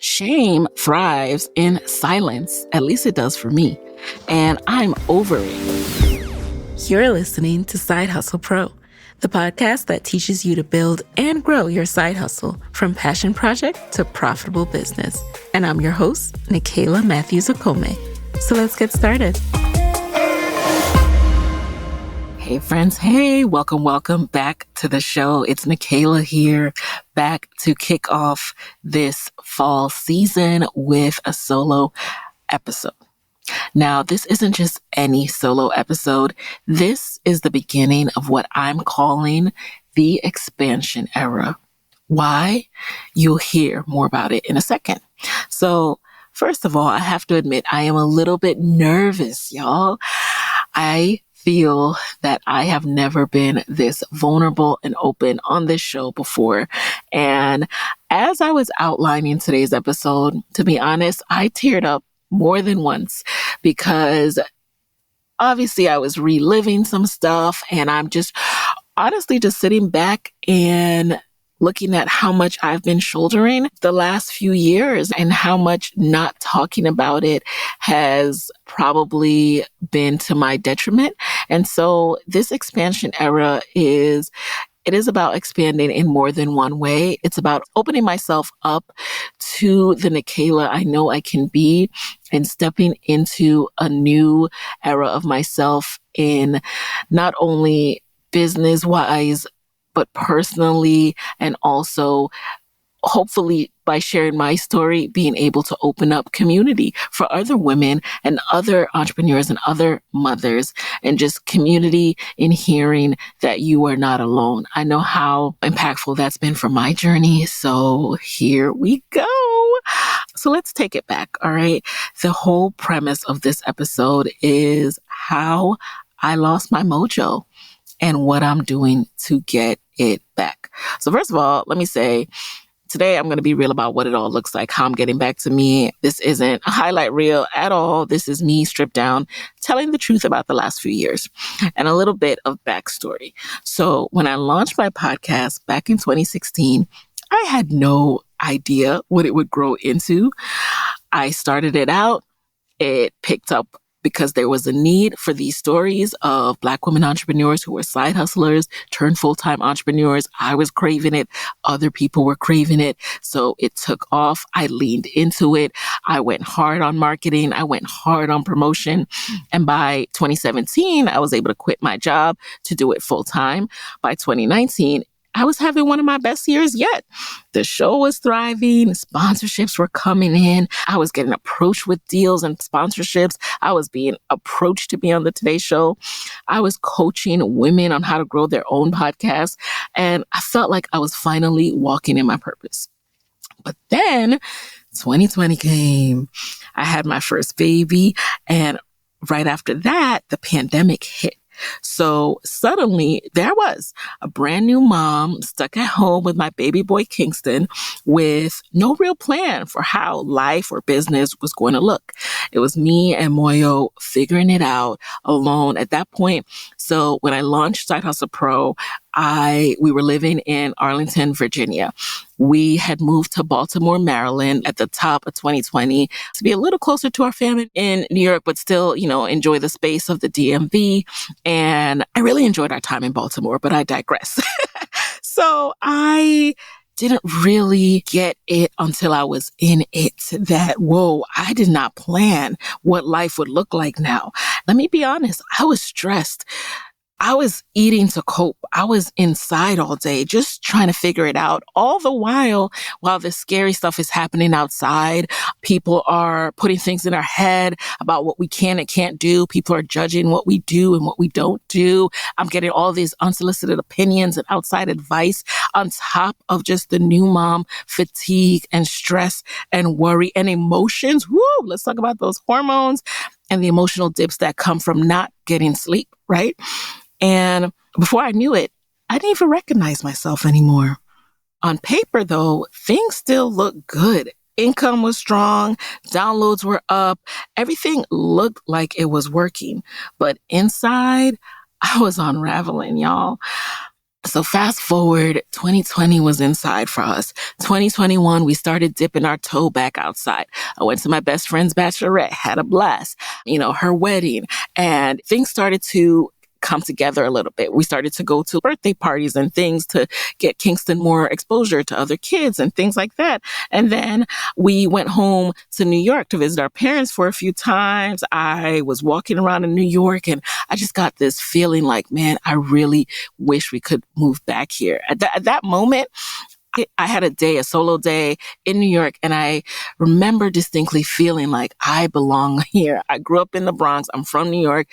Shame thrives in silence. At least it does for me. And I'm over it. You're listening to Side Hustle Pro, the podcast that teaches you to build and grow your side hustle from passion project to profitable business. And I'm your host, Nikayla Matthews-Okome. So let's get started. Hey friends, hey, welcome back to the show. It's Nikayla here, back to kick off this fall season with a solo episode. Now, this isn't just any solo episode. This is the beginning of what I'm calling the expansion era. Why? You'll hear more about it in a second. So, first of all, I have to admit, I am a little bit nervous, y'all. I feel that I have never been this vulnerable and open on this show before. And as I was outlining today's episode, to be honest, I teared up more than once because obviously I was reliving some stuff, and I'm just honestly just sitting back and looking at how much I've been shouldering the last few years and how much not talking about it has probably been to my detriment. And so this expansion era is about expanding in more than one way. It's about opening myself up to the Nikayla I know I can be and stepping into a new era of myself in not only business-wise, but personally, and also hopefully by sharing my story, being able to open up community for other women and other entrepreneurs and other mothers, and just community in hearing that you are not alone. I know how impactful that's been for my journey. So here we go. So let's take it back. All right. The whole premise of this episode is how I lost my mojo and what I'm doing to get it back. So first of all, let me say, today I'm going to be real about what it all looks like, how I'm getting back to me. This isn't a highlight reel at all. This is me stripped down, telling the truth about the last few years and a little bit of backstory. So when I launched my podcast back in 2016, I had no idea what it would grow into. I started it out. It picked up because there was a need for these stories of Black women entrepreneurs who were side hustlers, turned full-time entrepreneurs. I was craving it. Other people were craving it. So it took off. I leaned into it. I went hard on marketing. I went hard on promotion. And by 2017, I was able to quit my job to do it full-time. By 2019, I was having one of my best years yet. The show was thriving. Sponsorships were coming in. I was getting approached with deals and sponsorships. I was being approached to be on the Today Show. I was coaching women on how to grow their own podcasts. And I felt like I was finally walking in my purpose. But then 2020 came. I had my first baby. And right after that, the pandemic hit. So suddenly there was a brand new mom stuck at home with my baby boy Kingston with no real plan for how life or business was going to look. It was me and Moyo figuring it out alone at that point. So when I launched Side Hustle Pro, we were living in Arlington, Virginia. We had moved to Baltimore, Maryland at the top of 2020 to be a little closer to our family in New York, but still, enjoy the space of the DMV. And I really enjoyed our time in Baltimore, but I digress. So I didn't really get it until I was in it that, whoa, I did not plan what life would look like now. Let me be honest, I was stressed. I was eating to cope. I was inside all day, just trying to figure it out. All the while the scary stuff is happening outside, people are putting things in our head about what we can and can't do. People are judging what we do and what we don't do. I'm getting all these unsolicited opinions and outside advice on top of just the new mom fatigue and stress and worry and emotions. Woo! Let's talk about those hormones and the emotional dips that come from not getting sleep, right? And before I knew it, I didn't even recognize myself anymore. On paper, though, things still looked good. Income was strong, downloads were up, everything looked like it was working. But inside, I was unraveling, y'all. So fast forward, 2020 was inside for us. 2021, we started dipping our toe back outside. I went to my best friend's bachelorette, had a blast, her wedding, and things started to come together a little bit. We started to go to birthday parties and things to get Kingston more exposure to other kids and things like that. And then we went home to New York to visit our parents for a few times. I was walking around in New York and I just got this feeling like, man, I really wish we could move back here. At that moment, I had a solo day in New York, and I remember distinctly feeling like I belong here. I grew up in the Bronx. I'm from New York,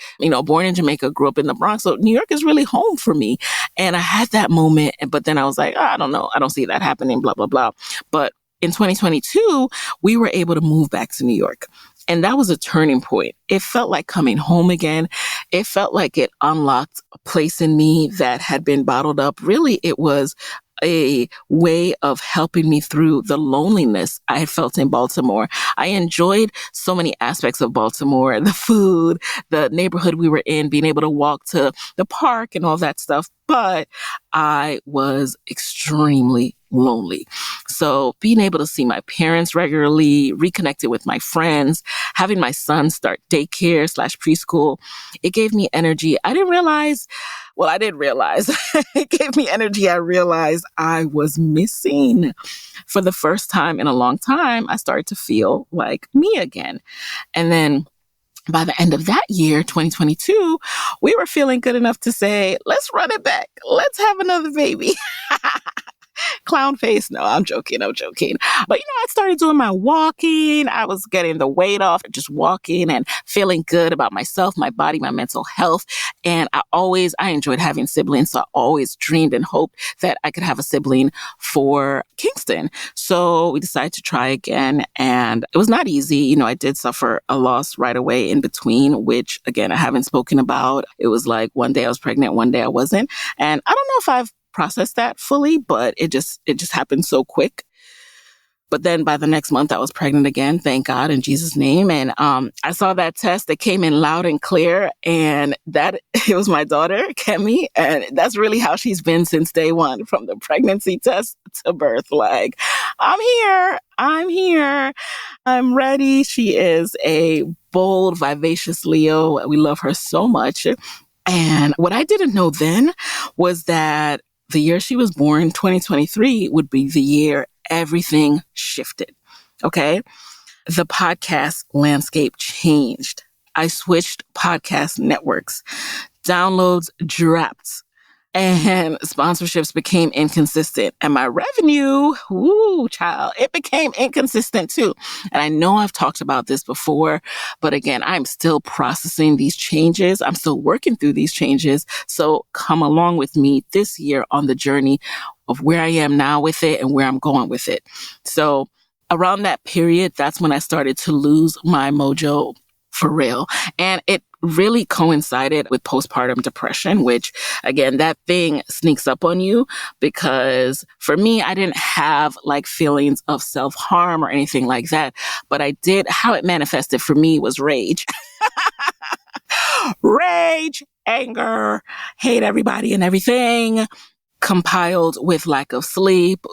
born in Jamaica, grew up in the Bronx. So New York is really home for me. And I had that moment, but then I was like, I don't know. I don't see that happening, blah, blah, blah. But in 2022, we were able to move back to New York. And that was a turning point. It felt like coming home again. It felt like it unlocked a place in me that had been bottled up. Really, it was a way of helping me through the loneliness I had felt in Baltimore. I enjoyed so many aspects of Baltimore, the food, the neighborhood we were in, being able to walk to the park and all that stuff. But I was extremely lonely. So being able to see my parents regularly, reconnected with my friends, having my son start daycare / preschool, it gave me energy. I did realize it gave me energy I realized I was missing. For the first time in a long time, I started to feel like me again. And then by the end of that year, 2022, we were feeling good enough to say, let's run it back. Let's have another baby. Clown face. No, I'm joking. But, I started doing my walking. I was getting the weight off, just walking and feeling good about myself, my body, my mental health. And I enjoyed having siblings. So I always dreamed and hoped that I could have a sibling for Kingston. So we decided to try again. And it was not easy. I did suffer a loss right away in between, which again, I haven't spoken about. It was like one day I was pregnant, one day I wasn't. And I don't know if I've processed that fully, but it just happened so quick. But then by the next month, I was pregnant again, thank God, in Jesus' name. And I saw that test that came in loud and clear, and that it was my daughter, Kemi. And that's really how she's been since day one, from the pregnancy test to birth. Like, I'm here, I'm ready. She is a bold, vivacious Leo. We love her so much. And what I didn't know then was that the year she was born, 2023, would be the year everything shifted. Okay. The podcast landscape changed. I switched podcast networks. Downloads dropped. And sponsorships became inconsistent. And my revenue, it became inconsistent too. And I know I've talked about this before, but again, I'm still processing these changes. I'm still working through these changes. So come along with me this year on the journey of where I am now with it and where I'm going with it. So around that period, that's when I started to lose my mojo for real. And it really coincided with postpartum depression, which again, that thing sneaks up on you, because for me, I didn't have like feelings of self-harm or anything like that, but how it manifested for me was rage. Rage, anger, hate everybody and everything, compiled with lack of sleep.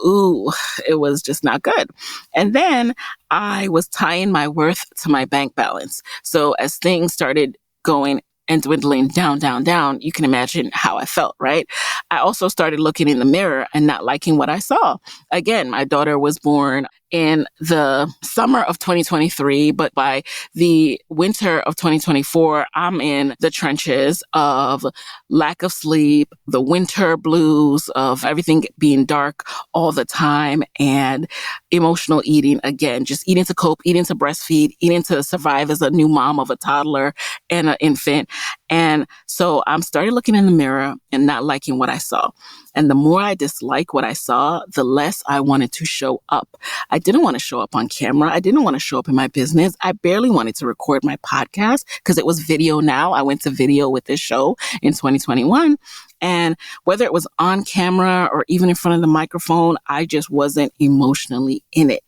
It was just not good. And then I was tying my worth to my bank balance. So as things started going and dwindling down, you can imagine how I felt, right? I also started looking in the mirror and not liking what I saw. Again, my daughter was born in the summer of 2023, but by the winter of 2024, I'm in the trenches of lack of sleep, the winter blues of everything being dark all the time, and emotional eating. Again, just eating to cope, eating to breastfeed, eating to survive as a new mom of a toddler and an infant. And so I'm started looking in the mirror and not liking what I saw. And the more I disliked what I saw, the less I wanted to show up. I didn't want to show up on camera. I didn't want to show up in my business. I barely wanted to record my podcast because it was video now. I went to video with this show in 2021. And whether it was on camera or even in front of the microphone, I just wasn't emotionally in it.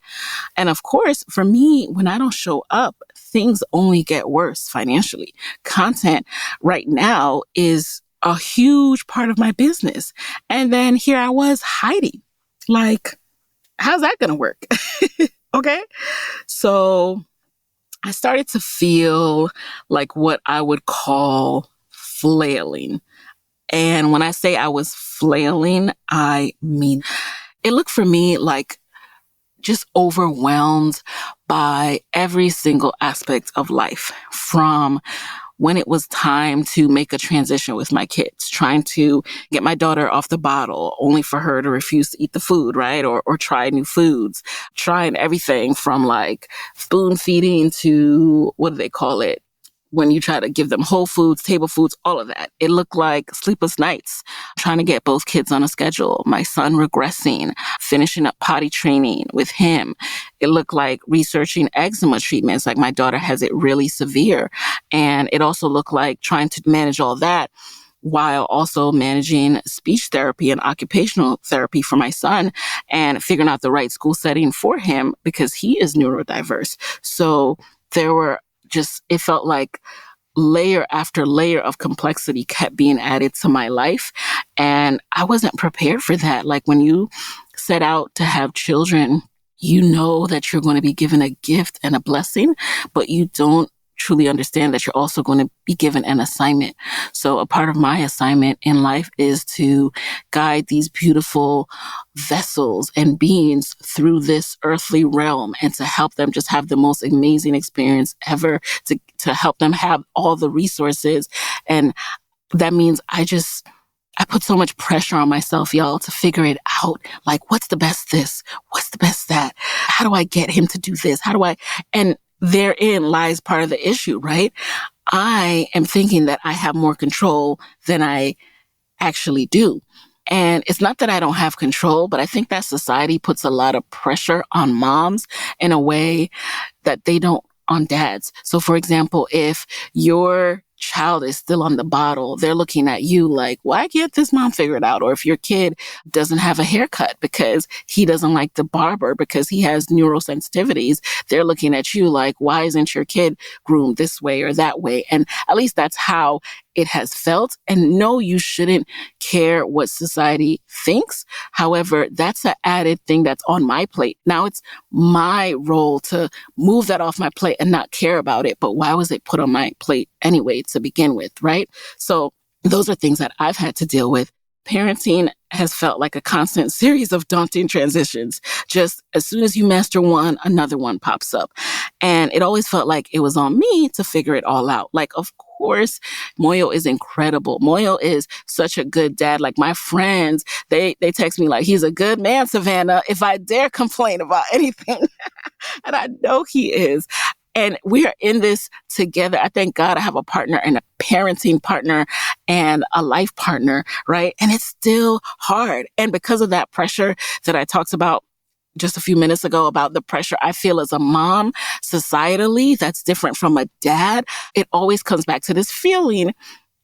And of course, for me, when I don't show up, things only get worse financially. Content right now is a huge part of my business. And then here I was hiding. Like, how's that going to work? Okay. So I started to feel like what I would call flailing. And when I say I was flailing, I mean, it looked for me like just overwhelmed by every single aspect of life, from when it was time to make a transition with my kids, trying to get my daughter off the bottle, only for her to refuse to eat the food, right? Or try new foods, trying everything from like spoon feeding to, what do they call it? When you try to give them whole foods, table foods, all of that. It looked like sleepless nights, trying to get both kids on a schedule, my son regressing, finishing up potty training with him. It looked like researching eczema treatments, like my daughter has it really severe. And it also looked like trying to manage all that while also managing speech therapy and occupational therapy for my son and figuring out the right school setting for him because he is neurodiverse. So there were it felt like layer after layer of complexity kept being added to my life. And I wasn't prepared for that. Like when you set out to have children, you know that you're going to be given a gift and a blessing, but you don't truly understand that you're also going to be given an assignment. So a part of my assignment in life is to guide these beautiful vessels and beings through this earthly realm and to help them just have the most amazing experience ever, to help them have all the resources. And that means I put so much pressure on myself, y'all, to figure it out. Like, what's the best this? What's the best that? How do I get him to do this? And therein lies part of the issue, right? I am thinking that I have more control than I actually do. And it's not that I don't have control, but I think that society puts a lot of pressure on moms in a way that they don't on dads. So for example, if your child is still on the bottle, they're looking at you like, why can't this mom figure it out? Or if your kid doesn't have a haircut because he doesn't like the barber because he has neurosensitivities, they're looking at you like, why isn't your kid groomed this way or that way? And at least that's how it has felt. And no, you shouldn't care what society thinks. However, that's an added thing that's on my plate. Now it's my role to move that off my plate and not care about it. But why was it put on my plate anyway to begin with, right? So those are things that I've had to deal with. Parenting has felt like a constant series of daunting transitions. Just as soon as you master one, another one pops up. And it always felt like it was on me to figure it all out. Like, of course, Moyo is incredible. Moyo is such a good dad. Like my friends, they text me like, he's a good man, Savannah, if I dare complain about anything. And I know he is. And we are in this together. I thank God I have a partner and a parenting partner and a life partner, right? And it's still hard. And because of that pressure that I talked about just a few minutes ago, about the pressure I feel as a mom societally, that's different from a dad, it always comes back to this feeling.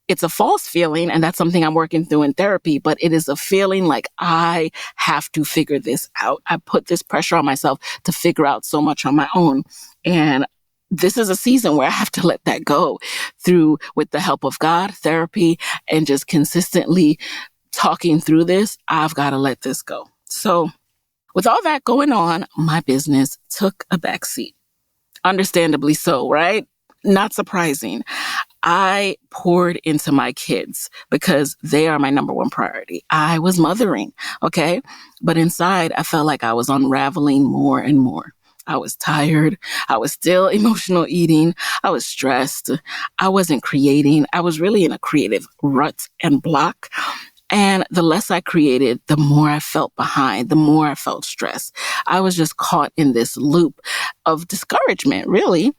It's a false feeling, and that's something I'm working through in therapy, but it is a feeling like I have to figure this out. I put this pressure on myself to figure out so much on my own. And this is a season where I have to let that go through, with the help of God, therapy, and just consistently talking through this. I've got to let this go. So with all that going on, my business took a backseat. Understandably so, right? Not surprising. I poured into my kids because they are my number one priority. I was mothering, okay? But inside, I felt like I was unraveling more and more. I was tired. I was still emotional eating. I was stressed. I wasn't creating. I was really in a creative rut and block. And the less I created, the more I felt behind, the more I felt stressed. I was just caught in this loop of discouragement, really.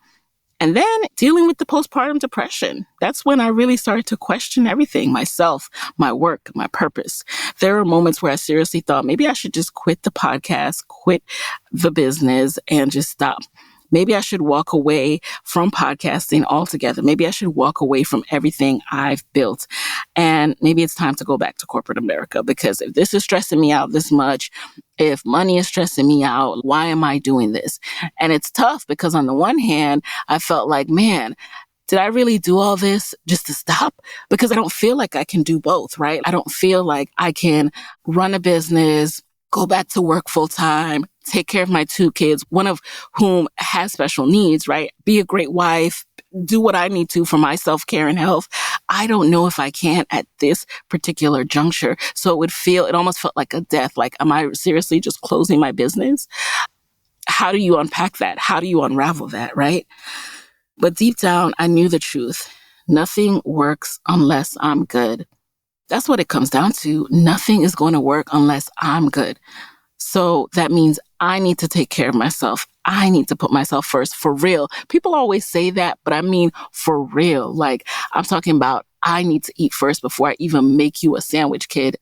And then dealing with the postpartum depression. That's when I really started to question everything, myself, my work, my purpose. There were moments where I seriously thought maybe I should just quit the podcast, quit the business, and just stop. Maybe I should walk away from podcasting altogether. Maybe I should walk away from everything I've built. And maybe it's time to go back to corporate America, because if this is stressing me out this much, if money is stressing me out, why am I doing this? And it's tough because on the one hand, I felt like, man, did I really do all this just to stop? Because I don't feel like I can do both, right? I don't feel like I can run a business, go back to work full time, take care of my 2 kids, one of whom has special needs, right? Be a great wife, do what I need to for my self-care and health. I don't know if I can at this particular juncture. So it almost felt like a death. Like, am I seriously just closing my business? How do you unpack that? How do you unravel that, right? But deep down, I knew the truth. Nothing works unless I'm good. That's what it comes down to. Nothing is going to work unless I'm good. So that means I need to take care of myself. I need to put myself first for real. People always say that, but I mean for real. Like, I'm talking about I need to eat first before I even make you a sandwich, kid.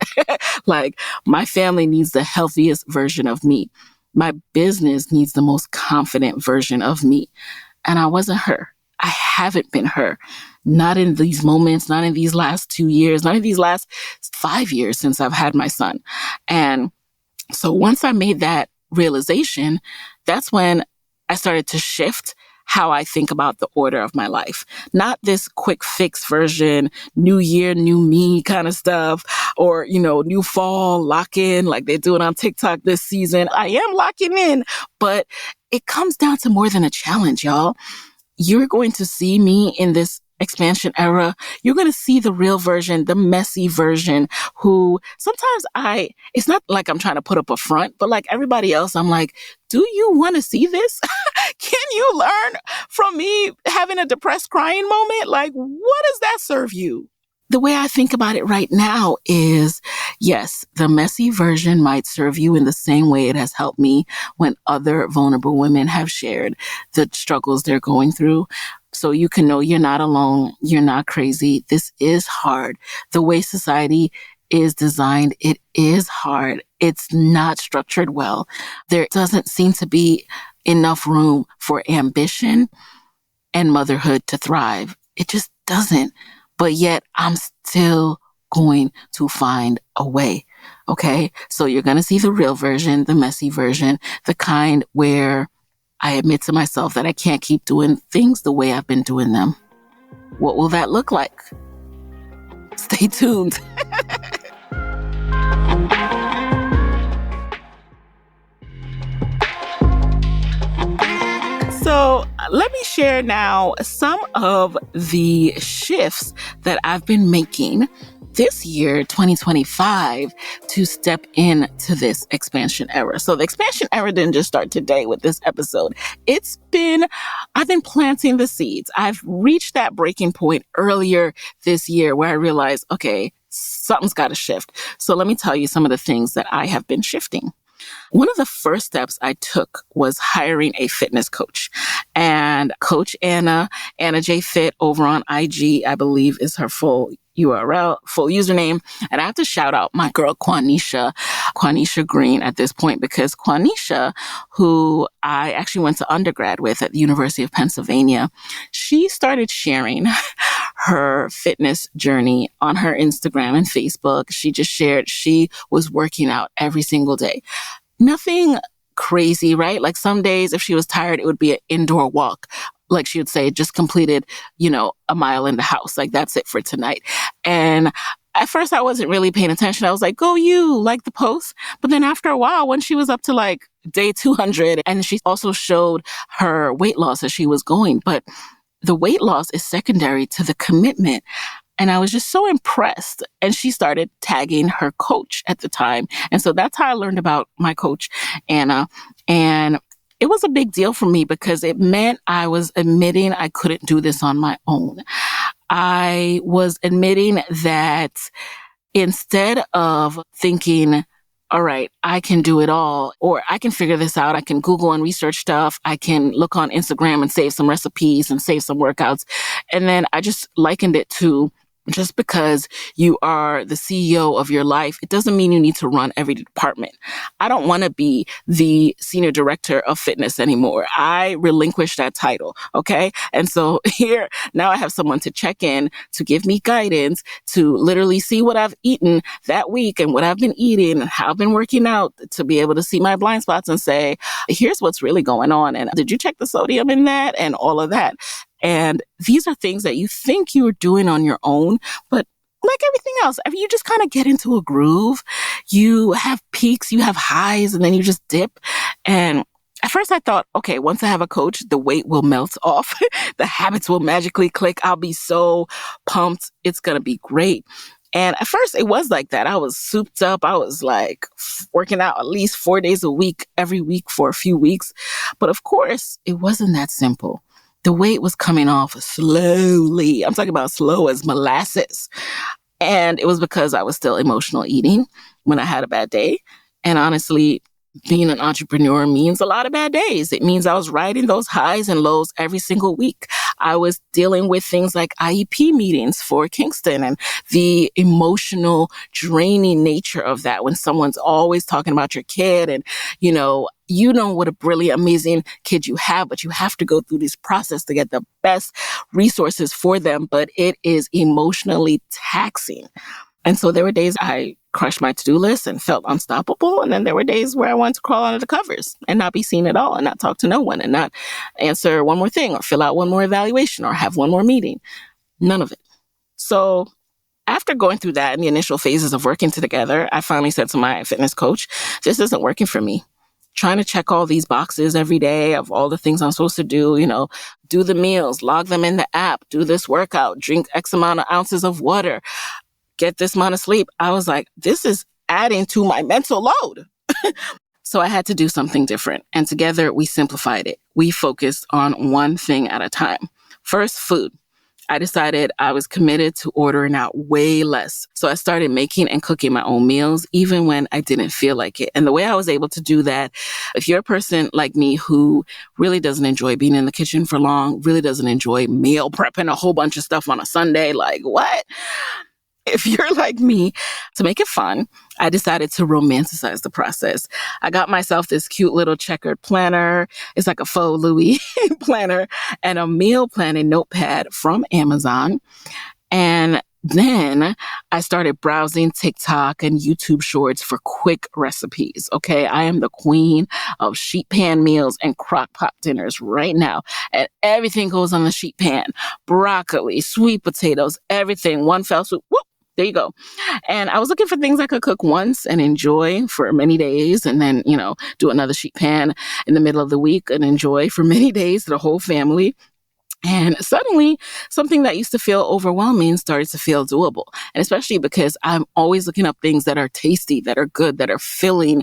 Like, my family needs the healthiest version of me. My business needs the most confident version of me. And I wasn't her. I haven't been her. Not in these moments, not in these last 2 years, not in these last 5 years since I've had my son. And so once I made that realization, that's when I started to shift how I think about the order of my life. Not this quick fix version, new year, new me kind of stuff, or, new fall, lock in like they're doing on TikTok this season. I am locking in, but it comes down to more than a challenge, y'all. You're going to see me in this expansion era. You're going to see the real version, the messy version, who sometimes it's not like I'm trying to put up a front, but like everybody else, I'm like, do you want to see this? Can you learn from me having a depressed crying moment? Like, what does that serve you? The way I think about it right now is, yes, the messy version might serve you in the same way it has helped me when other vulnerable women have shared the struggles they're going through. So you can know you're not alone. You're not crazy. This is hard. The way society is designed, it is hard. It's not structured well. There doesn't seem to be enough room for ambition and motherhood to thrive. It just doesn't. But yet I'm still going to find a way. Okay. So you're going to see the real version, the messy version, the kind where I admit to myself that I can't keep doing things the way I've been doing them. What will that look like? Stay tuned. So let me share now some of the shifts that I've been making this year, 2025, to step into this expansion era. So the expansion era didn't just start today with this episode. I've been planting the seeds. I've reached that breaking point earlier this year where I realized, okay, something's got to shift. So let me tell you some of the things that I have been shifting. One of the first steps I took was hiring a fitness coach. And Coach Anna J Fit over on IG, I believe is her full URL, full username. And I have to shout out my girl Quanisha Green at this point, because Quanisha, who I actually went to undergrad with at the University of Pennsylvania, she started sharing her fitness journey on her Instagram and Facebook. She just shared she was working out every single day. Nothing crazy, right? Like some days if she was tired, it would be an indoor walk. Like she would say, just completed, a mile in the house. Like that's it for tonight. And at first I wasn't really paying attention. I was like, go you, like the post. But then after a while, when she was up to like day 200, and she also showed her weight loss as she was going, but the weight loss is secondary to the commitment. And I was just so impressed. And she started tagging her coach at the time. And so that's how I learned about my coach, Anna. And it was a big deal for me because it meant I was admitting I couldn't do this on my own. I was admitting that instead of thinking, all right, I can do it all, or I can figure this out. I can Google and research stuff. I can look on Instagram and save some recipes and save some workouts. And then I just likened it to, just because you are the CEO of your life, it doesn't mean you need to run every department. I don't want to be the senior director of fitness anymore. I relinquished that title. Okay. And so here, now I have someone to check in, to give me guidance, to literally see what I've eaten that week and what I've been eating and how I've been working out, to be able to see my blind spots and say, here's what's really going on. And did you check the sodium in that and all of that? And these are things that you think you're doing on your own, but like everything else, I mean, you just kind of get into a groove. You have peaks, you have highs, and then you just dip. And at first I thought, okay, once I have a coach, the weight will melt off. The habits will magically click. I'll be so pumped. It's going to be great. And at first it was like that. I was souped up. I was like working out at least 4 days a week, every week for a few weeks. But of course, it wasn't that simple. The weight was coming off slowly. I'm talking about slow as molasses. And it was because I was still emotional eating when I had a bad day. And honestly, being an entrepreneur means a lot of bad days. It means I was riding those highs and lows every single week. I was dealing with things like IEP meetings for Kingston and the emotional draining nature of that when someone's always talking about your kid and, you know what a brilliant, amazing kid you have, but you have to go through this process to get the best resources for them. But it is emotionally taxing. And so there were days I crushed my to-do list and felt unstoppable. And then there were days where I wanted to crawl under the covers and not be seen at all and not talk to no one and not answer one more thing or fill out one more evaluation or have one more meeting. None of it. So after going through that in the initial phases of working together, I finally said to my fitness coach, this isn't working for me. Trying to check all these boxes every day of all the things I'm supposed to do, do the meals, log them in the app, do this workout, drink X amount of ounces of water, get this amount of sleep. I was like, this is adding to my mental load. So I had to do something different. And together we simplified it. We focused on one thing at a time. First, food. I decided I was committed to ordering out way less. So I started making and cooking my own meals, even when I didn't feel like it. And the way I was able to do that, if you're a person like me who really doesn't enjoy being in the kitchen for long, really doesn't enjoy meal prepping a whole bunch of stuff on a Sunday, like what? If you're like me, to make it fun, I decided to romanticize the process. I got myself this cute little checkered planner. It's like a faux Louis planner and a meal planning notepad from Amazon. And then I started browsing TikTok and YouTube shorts for quick recipes. Okay, I am the queen of sheet pan meals and crock pot dinners right now. And everything goes on the sheet pan. Broccoli, sweet potatoes, everything. One fell swoop. Whoop. There you go. And I was looking for things I could cook once and enjoy for many days and then, do another sheet pan in the middle of the week and enjoy for many days to the whole family. And suddenly something that used to feel overwhelming started to feel doable. And especially because I'm always looking up things that are tasty, that are good, that are filling.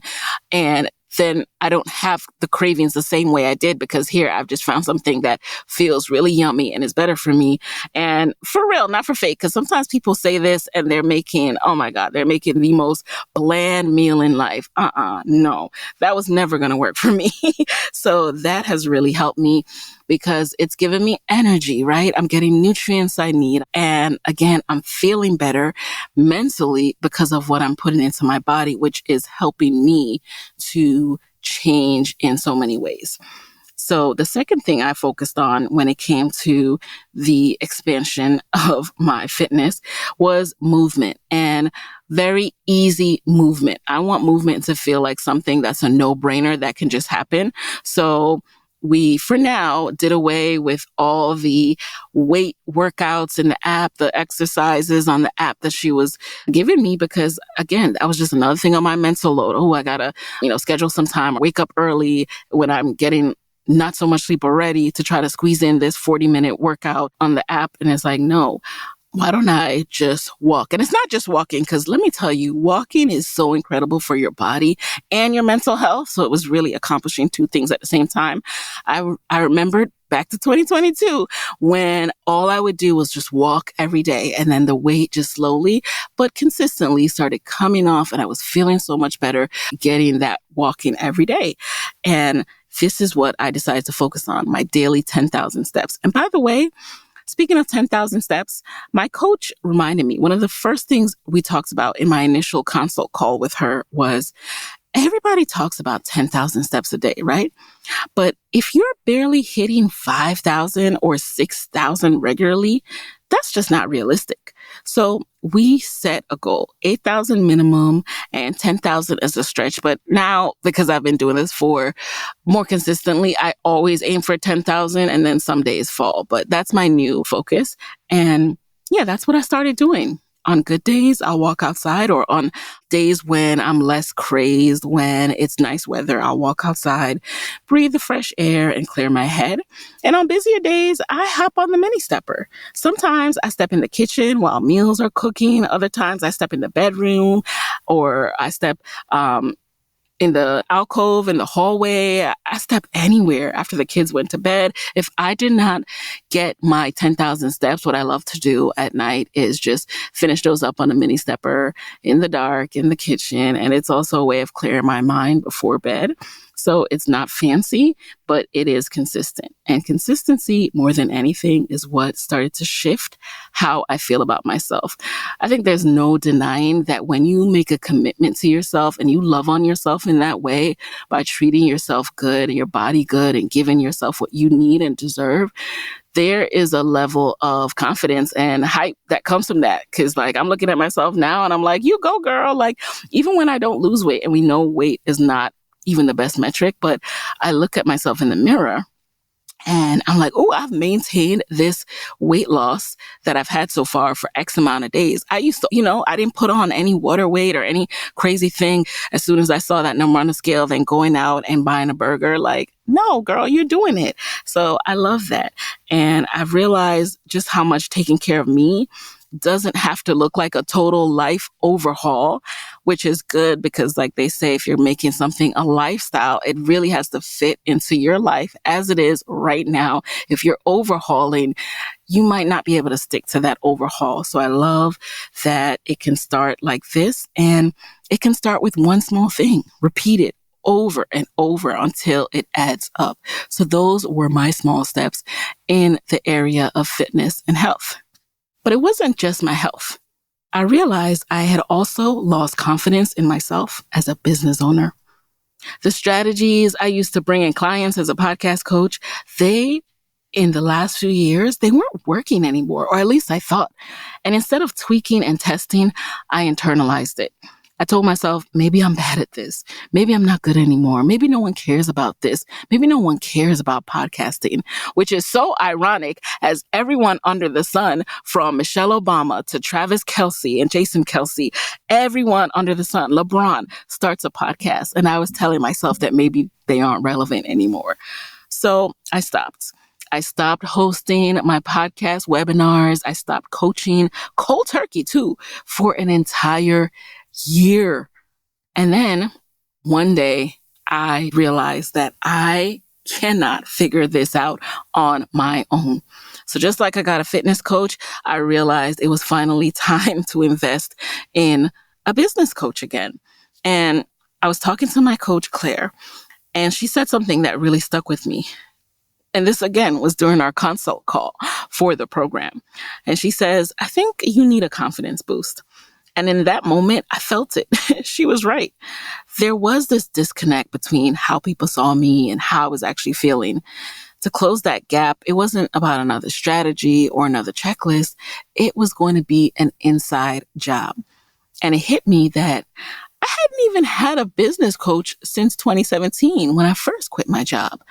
And then I don't have the cravings the same way I did because here I've just found something that feels really yummy and is better for me. And for real, not for fake, because sometimes people say this and they're making, oh my God, they're making the most bland meal in life. No, that was never going to work for me. So that has really helped me because it's given me energy, right? I'm getting nutrients I need. And again, I'm feeling better mentally because of what I'm putting into my body, which is helping me to change in so many ways. So the second thing I focused on when it came to the expansion of my fitness was movement and very easy movement. I want movement to feel like something that's a no-brainer that can just happen. So we, for now, did away with all the weight workouts in the app, the exercises on the app that she was giving me because, again, that was just another thing on my mental load. Oh, I gotta, schedule some time, wake up early when I'm getting not so much sleep already to try to squeeze in this 40-minute workout on the app. And it's like, no. Why don't I just walk? And it's not just walking, because let me tell you, walking is so incredible for your body and your mental health. So it was really accomplishing two things at the same time. I remembered back to 2022 when all I would do was just walk every day. And then the weight just slowly but consistently started coming off. And I was feeling so much better getting that walking every day. And this is what I decided to focus on, my daily 10,000 steps. And by the way, speaking of 10,000 steps, my coach reminded me, one of the first things we talked about in my initial consult call with her was everybody talks about 10,000 steps a day, right? But if you're barely hitting 5,000 or 6,000 regularly, That's just not realistic. So we set a goal, 8,000 minimum and 10,000 as a stretch. But now, because I've been doing this for more consistently, I always aim for 10,000 and then some days fall. But that's my new focus. And yeah, that's what I started doing. On good days, I'll walk outside, or on days when I'm less crazed, when it's nice weather, I'll walk outside, breathe the fresh air and clear my head. And on busier days, I hop on the mini stepper. Sometimes I step in the kitchen while meals are cooking. Other times I step in the bedroom, or I step in the alcove, in the hallway. I step anywhere after the kids went to bed. If I did not get my 10,000 steps, what I love to do at night is just finish those up on a mini stepper in the dark, in the kitchen. And it's also a way of clearing my mind before bed. So it's not fancy, but it is consistent. And consistency, more than anything, is what started to shift how I feel about myself. I think there's no denying that when you make a commitment to yourself and you love on yourself in that way, by treating yourself good, your body good, and giving yourself what you need and deserve, there is a level of confidence and hype that comes from that. Cause like, I'm looking at myself now and I'm like, you go, girl. Like, even when I don't lose weight, and we know weight is not even the best metric, but I look at myself in the mirror and I'm like, oh, I've maintained this weight loss that I've had so far for X amount of days. I used to, I didn't put on any water weight or any crazy thing as soon as I saw that number on the scale, then going out and buying a burger. Like, no, girl, you're doing it. So I love that. And I've realized just how much taking care of me doesn't have to look like a total life overhaul, which is good because, like they say, if you're making something a lifestyle, it really has to fit into your life as it is right now. If you're overhauling, you might not be able to stick to that overhaul. So I love that it can start like this, and it can start with one small thing, repeat it over and over until it adds up. So those were my small steps in the area of fitness and health. But it wasn't just my health. I realized I had also lost confidence in myself as a business owner. The strategies I used to bring in clients as a podcast coach, in the last few years, they weren't working anymore, or at least I thought. And instead of tweaking and testing, I internalized it. I told myself, maybe I'm bad at this. Maybe I'm not good anymore. Maybe no one cares about this. Maybe no one cares about podcasting, which is so ironic as everyone under the sun, from Michelle Obama to Travis Kelce and Jason Kelce, everyone under the sun, LeBron, starts a podcast. And I was telling myself that maybe they aren't relevant anymore. So I stopped. I stopped hosting my podcast webinars. I stopped coaching cold turkey too for an entire year. And then one day I realized that I cannot figure this out on my own. So just like I got a fitness coach, I realized it was finally time to invest in a business coach again. And I was talking to my coach, Claire, and she said something that really stuck with me. And this, again, was during our consult call for the program. And she says, I think you need a confidence boost. And in that moment, I felt it. She was right. There was this disconnect between how people saw me and how I was actually feeling. To close that gap, it wasn't about another strategy or another checklist. It was going to be an inside job. And it hit me that I hadn't even had a business coach since 2017 when I first quit my job.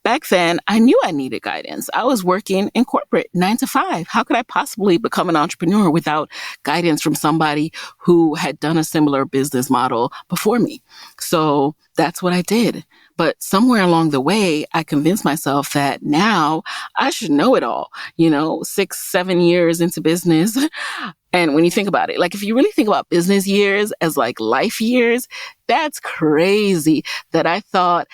Back then, I knew I needed guidance. I was working in corporate 9 to 5. How could I possibly become an entrepreneur without guidance from somebody who had done a similar business model before me? So that's what I did. But somewhere along the way, I convinced myself that now I should know it all. 6, 7 years into business. And when you think about it, like if you really think about business years as like life years, that's crazy that I thought,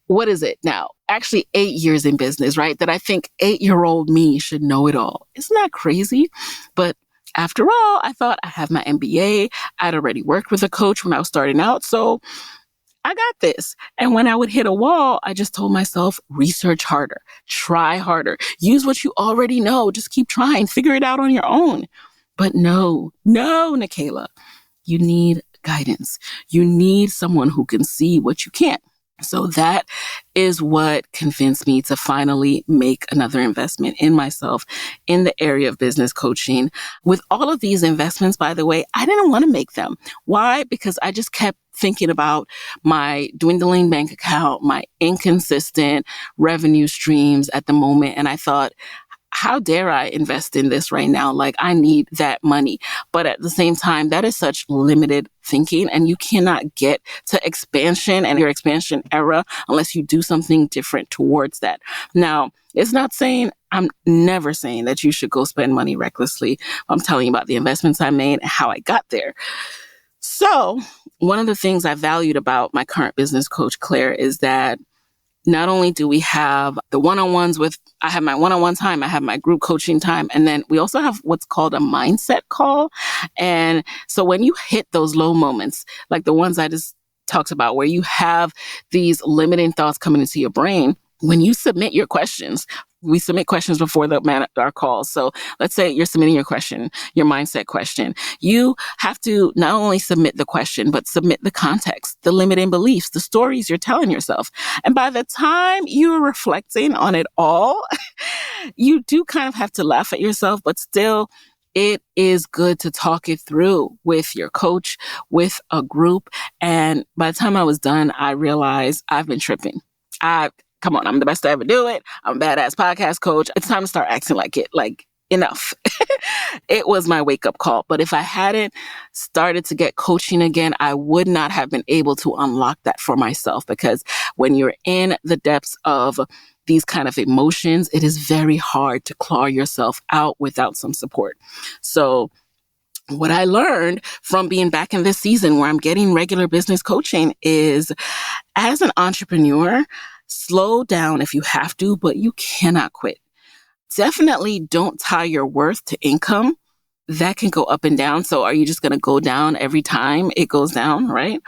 what is it now? Actually 8 years in business, right? That I think 8-year-old me should know it all. Isn't that crazy? But after all, I thought I have my MBA. I'd already worked with a coach when I was starting out. So I got this. And when I would hit a wall, I just told myself, research harder, try harder, use what you already know. Just keep trying, figure it out on your own. But no, Nikayla, you need guidance. You need someone who can see what you can't. So that is what convinced me to finally make another investment in myself in the area of business coaching. With all of these investments, by the way, I didn't want to make them. Why? Because I just kept thinking about my dwindling bank account, my inconsistent revenue streams at the moment. And I thought, how dare I invest in this right now? Like, I need that money. But at the same time, that is such limited thinking, and you cannot get to expansion and your expansion era unless you do something different towards that. Now, it's not saying, I'm never saying that you should go spend money recklessly. I'm telling you about the investments I made and how I got there. So one of the things I valued about my current business coach, Claire, is that not only do we have the one-on-ones I have my one-on-one time, I have my group coaching time, and then we also have what's called a mindset call. And so when you hit those low moments, like the ones I just talked about, where you have these limiting thoughts coming into your brain, when you submit your questions, we submit questions before our calls. So let's say you're submitting your question, your mindset question. You have to not only submit the question, but submit the context, the limiting beliefs, the stories you're telling yourself. And by the time you're reflecting on it all, you do kind of have to laugh at yourself, but still, it is good to talk it through with your coach, with a group. And by the time I was done, I realized I've been tripping. Come on, I'm the best to ever do it. I'm a badass podcast coach. It's time to start acting like it. Like, enough. It was my wake-up call. But if I hadn't started to get coaching again, I would not have been able to unlock that for myself, because when you're in the depths of these kind of emotions, it is very hard to claw yourself out without some support. So what I learned from being back in this season where I'm getting regular business coaching is, as an entrepreneur, slow down if you have to, but you cannot quit. Definitely don't tie your worth to income. That can go up and down. So are you just going to go down every time it goes down, right?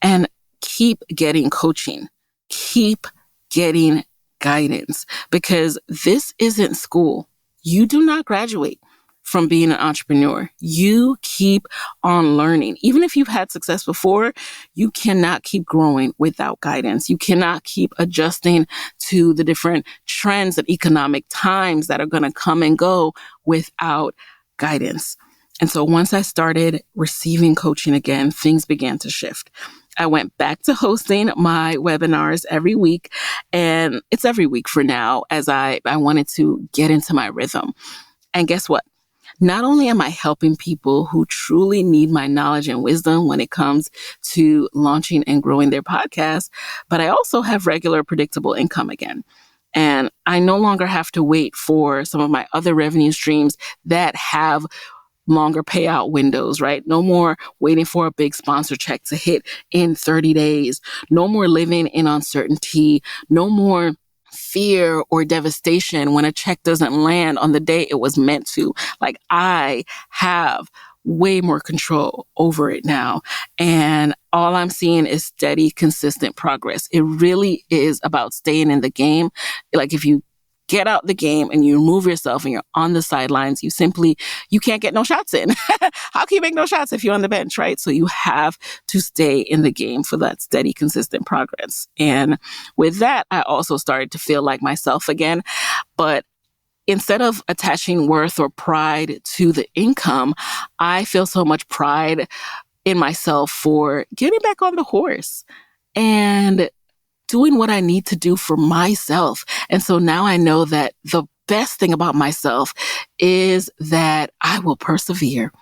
And keep getting coaching. Keep getting guidance, because this isn't school. You do not graduate from being an entrepreneur. You keep on learning. Even if you've had success before, you cannot keep growing without guidance. You cannot keep adjusting to the different trends and economic times that are going to come and go without guidance. And so once I started receiving coaching again, things began to shift. I went back to hosting my webinars every week, and it's every week for now, as I wanted to get into my rhythm. And guess what? Not only am I helping people who truly need my knowledge and wisdom when it comes to launching and growing their podcast, but I also have regular, predictable income again. And I no longer have to wait for some of my other revenue streams that have longer payout windows, right? No more waiting for a big sponsor check to hit in 30 days. No more living in uncertainty. No more fear or devastation when a check doesn't land on the day it was meant to. Like, I have way more control over it now. And all I'm seeing is steady, consistent progress. It really is about staying in the game. Like, if you get out the game and you remove yourself and you're on the sidelines, you can't get no shots in. How can you make no shots if you're on the bench, right? So you have to stay in the game for that steady, consistent progress. And with that, I also started to feel like myself again. But instead of attaching worth or pride to the income, I feel so much pride in myself for getting back on the horse and doing what I need to do for myself. And so now I know that the best thing about myself is that I will persevere.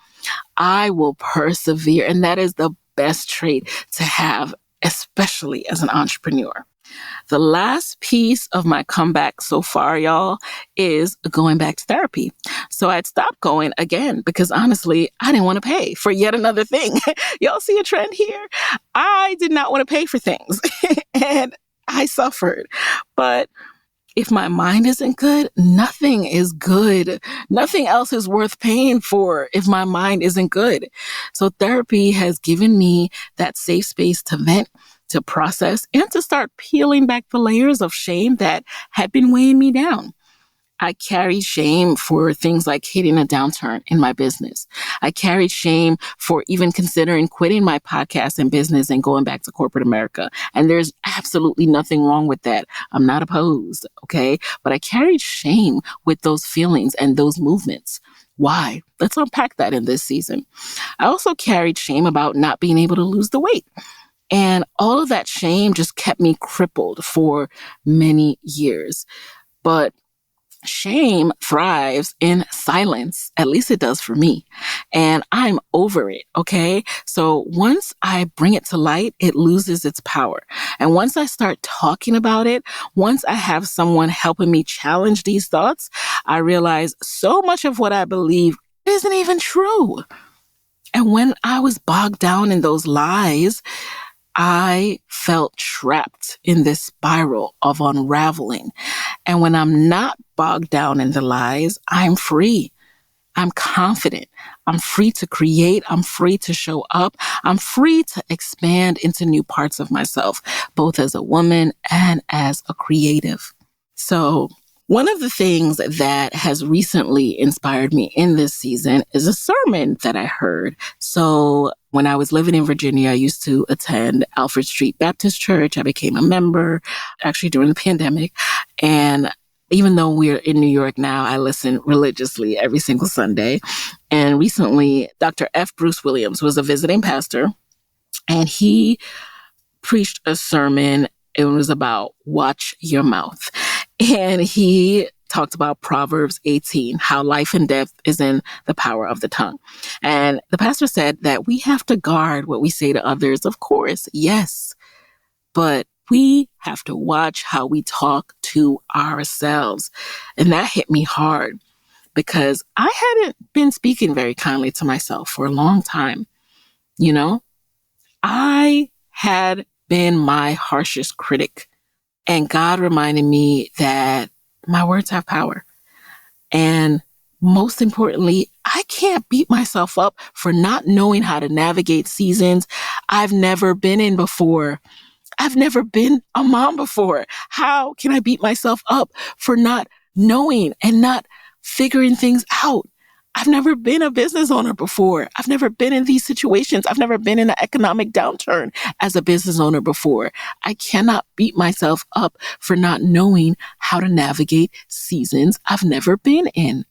I will persevere. And that is the best trait to have, especially as an entrepreneur. The last piece of my comeback so far, y'all, is going back to therapy. So I'd stopped going again because honestly, I didn't want to pay for yet another thing. Y'all see a trend here? I did not want to pay for things and I suffered. But if my mind isn't good, nothing is good. Nothing else is worth paying for if my mind isn't good. So therapy has given me that safe space to vent, to process, and to start peeling back the layers of shame that had been weighing me down. I carried shame for things like hitting a downturn in my business. I carried shame for even considering quitting my podcast and business and going back to corporate America. And there's absolutely nothing wrong with that. I'm not opposed, okay? But I carried shame with those feelings and those movements. Why? Let's unpack that in this season. I also carried shame about not being able to lose the weight. And all of that shame just kept me crippled for many years. But shame thrives in silence. At least it does for me. And I'm over it. Okay. So once I bring it to light, it loses its power. And once I start talking about it, once I have someone helping me challenge these thoughts, I realize so much of what I believe isn't even true. And when I was bogged down in those lies, I felt trapped in this spiral of unraveling. And when I'm not bogged down in the lies, I'm free. I'm confident. I'm free to create. I'm free to show up. I'm free to expand into new parts of myself, both as a woman and as a creative. So one of the things that has recently inspired me in this season is a sermon that I heard. So when I was living in Virginia, I used to attend Alfred Street Baptist Church. I became a member actually during the pandemic. And even though we're in New York now, I listen religiously every single Sunday. And recently, Dr. F. Bruce Williams was a visiting pastor, and he preached a sermon. It was about watch your mouth. And he talked about Proverbs 18, how life and death is in the power of the tongue. And the pastor said that we have to guard what we say to others. Of course, yes. But we have to watch how we talk to ourselves. And that hit me hard because I hadn't been speaking very kindly to myself for a long time. You know, I had been my harshest critic. And God reminded me that my words have power. And most importantly, I can't beat myself up for not knowing how to navigate seasons I've never been in before. I've never been a mom before. How can I beat myself up for not knowing and not figuring things out? I've never been a business owner before. I've never been in these situations. I've never been in an economic downturn as a business owner before. I cannot beat myself up for not knowing how to navigate seasons I've never been in.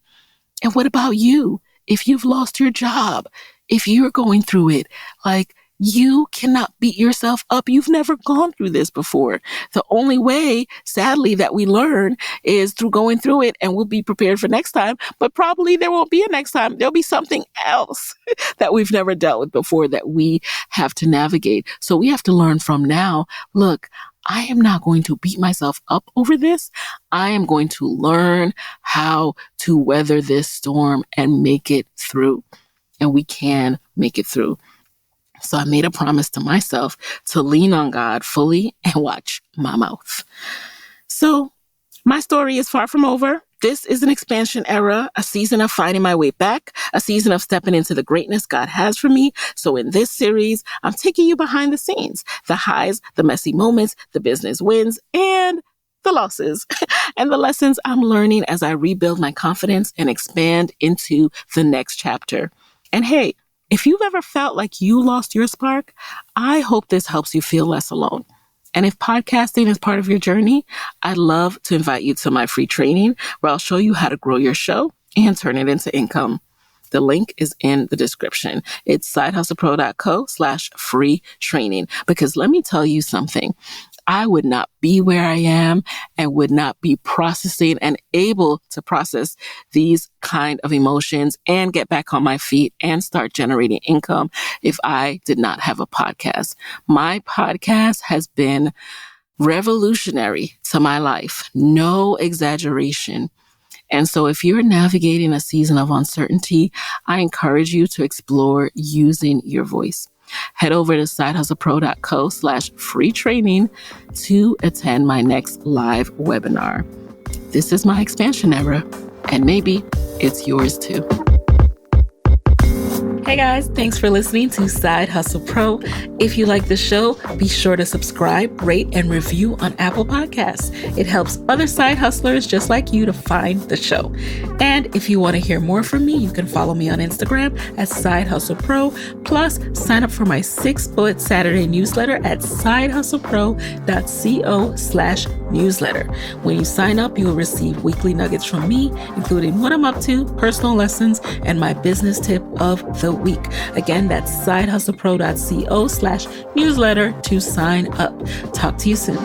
And what about you? If you've lost your job, if you're going through it, you cannot beat yourself up. You've never gone through this before. The only way, sadly, that we learn is through going through it, and we'll be prepared for next time. But probably there won't be a next time. There'll be something else that we've never dealt with before that we have to navigate. So we have to learn from now. Look, I am not going to beat myself up over this. I am going to learn how to weather this storm and make it through. And we can make it through. So I made a promise to myself to lean on God fully and watch my mouth. So my story is far from over. This is an expansion era, a season of finding my way back, a season of stepping into the greatness God has for me. So in this series, I'm taking you behind the scenes, the highs, the messy moments, the business wins, and the losses, and the lessons I'm learning as I rebuild my confidence and expand into the next chapter. And hey, if you've ever felt like you lost your spark, I hope this helps you feel less alone. And if podcasting is part of your journey, I'd love to invite you to my free training where I'll show you how to grow your show and turn it into income. The link is in the description. It's sidehustlepro.co/free training. Because let me tell you something. I would not be where I am and would not be processing and able to process these kind of emotions and get back on my feet and start generating income if I did not have a podcast. My podcast has been revolutionary to my life. No exaggeration. And so if you're navigating a season of uncertainty, I encourage you to explore using your voice. Head over to sidehustlepro.co/free training to attend my next live webinar. This is my expansion era, and maybe it's yours too. Hey guys, thanks for listening to Side Hustle Pro. If you like the show, be sure to subscribe, rate, and review on Apple Podcasts. It helps other side hustlers just like you to find the show. And if you want to hear more from me, you can follow me on Instagram at Side Hustle Pro. Plus, sign up for my 6-bullet Saturday newsletter at sidehustlepro.co/newsletter. When you sign up, you will receive weekly nuggets from me, including what I'm up to, personal lessons, and my business tip of the week. Again, that's sidehustlepro.co/newsletter to sign up. Talk to you soon.